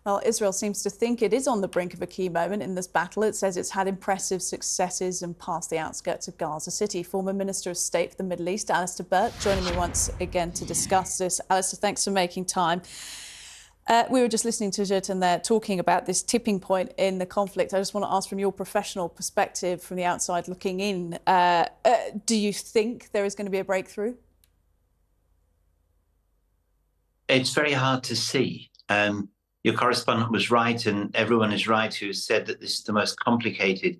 Well, Israel seems to think it is on the brink of a key moment in this battle. It says it's had impressive successes and passed the outskirts of Gaza City. Former Minister of State for the Middle East, Alistair Burt, joining me once again to discuss this. Alistair, thanks for making time. We were just listening to Jiten there talking about this tipping point in the conflict. I just want to ask, from your professional perspective, from the outside looking in, do you think there is going to be a breakthrough? It's very hard to see. Your correspondent was right, and everyone is right who said that this is the most complicated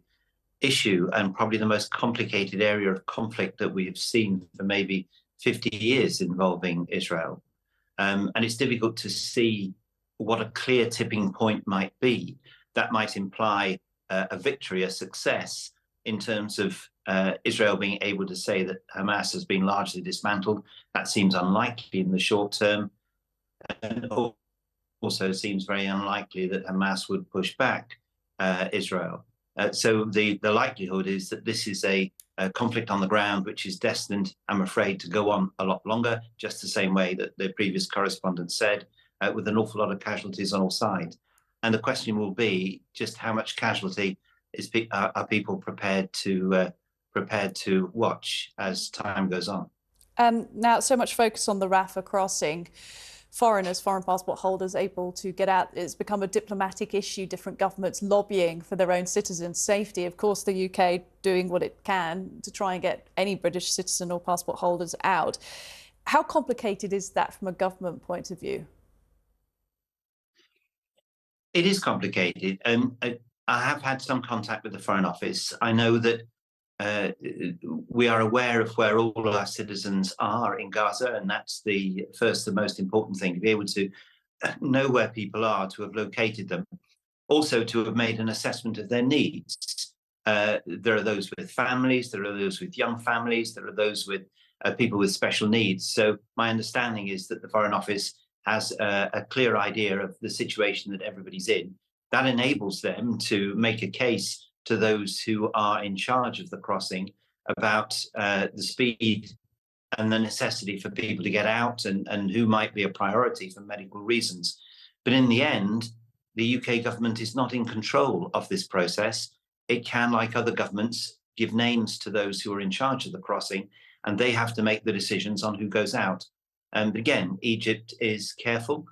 issue and probably the most complicated area of conflict that we have seen for maybe 50 years involving Israel. And it's difficult to see what a clear tipping point might be. That might imply a victory, a success in terms of Israel being able to say that Hamas has been largely dismantled. That seems unlikely in the short term. And also seems very unlikely that Hamas would push back Israel. So the likelihood is that this is a conflict on the ground which is destined, I'm afraid, to go on a lot longer, just the same way that the previous correspondent said, with an awful lot of casualties on all sides. And the question will be just how much casualty are people prepared to watch as time goes on. Now, so much focus on the Rafah crossing. Foreigners, foreign passport holders able to get out. It's become a diplomatic issue, different governments lobbying for their own citizens' safety. Of course, the UK doing what it can to try and get any British citizen or passport holders out. How complicated is that from a government point of view? It is complicated. I have had some contact with the Foreign Office. I know that we are aware of where all of our citizens are in Gaza, and that's the most important thing, to be able to know where people are, to have located them, also to have made an assessment of their needs. There are those with families, there are those with young families, there are those with people with special needs. So my understanding is that the Foreign Office has a clear idea of the situation that everybody's in. That enables them to make a case to those who are in charge of the crossing about the speed and the necessity for people to get out, and who might be a priority for medical reasons. But in the end, the UK government is not in control of this process. It can, like other governments, give names to those who are in charge of the crossing, and they have to make the decisions on who goes out. And again, Egypt is careful.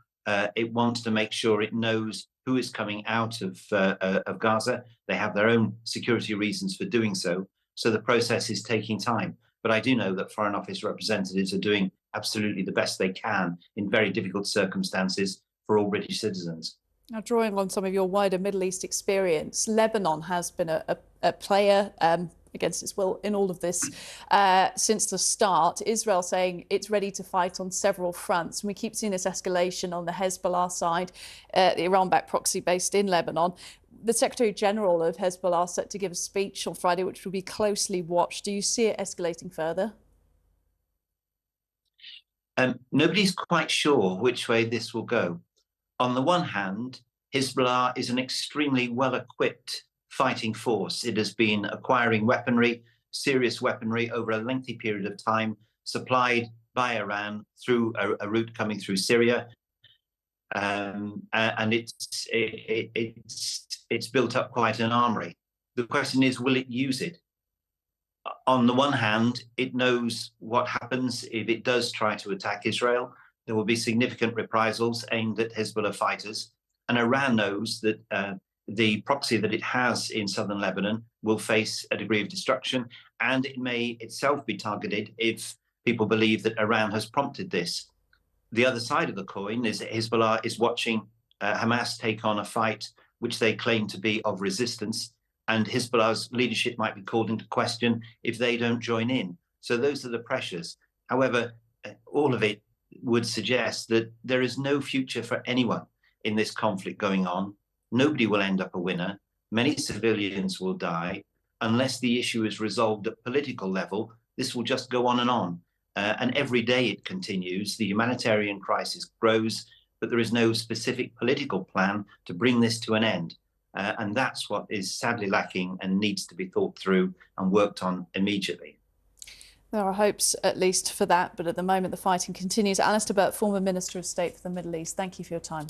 It wants to make sure it knows who is coming out of Gaza. They have their own security reasons for doing so. So the process is taking time. But I do know that Foreign Office representatives are doing absolutely the best they can in very difficult circumstances for all British citizens. Now, drawing on some of your wider Middle East experience, Lebanon has been a player against its will in all of this since the start. Israel saying it's ready to fight on several fronts. And we keep seeing this escalation on the Hezbollah side, the Iran-backed proxy based in Lebanon. The Secretary General of Hezbollah set to give a speech on Friday, which will be closely watched. Do you see it escalating further? Nobody's quite sure which way this will go. On the one hand, Hezbollah is an extremely well-equipped fighting force. It has been acquiring weaponry, serious weaponry, over a lengthy period of time, supplied by Iran through a route coming through Syria, and it's built up quite an armory. The question is, will it use it? On the one hand, it knows what happens if it does try to attack Israel. There will be significant reprisals aimed at Hezbollah fighters, and Iran knows that the proxy that it has in southern Lebanon will face a degree of destruction, and it may itself be targeted if people believe that Iran has prompted this. The other side of the coin is that Hezbollah is watching Hamas take on a fight which they claim to be of resistance, and Hezbollah's leadership might be called into question if they don't join in. So those are the pressures. However, all of it would suggest that there is no future for anyone in this conflict going on. Nobody will end up a winner. Many civilians will die. Unless the issue is resolved at political level, this will just go on. And every day it continues. The humanitarian crisis grows, but there is no specific political plan to bring this to an end. And that's what is sadly lacking and needs to be thought through and worked on immediately. There are hopes, at least, for that, but at the moment the fighting continues. Alistair Burt, former Minister of State for the Middle East, thank you for your time.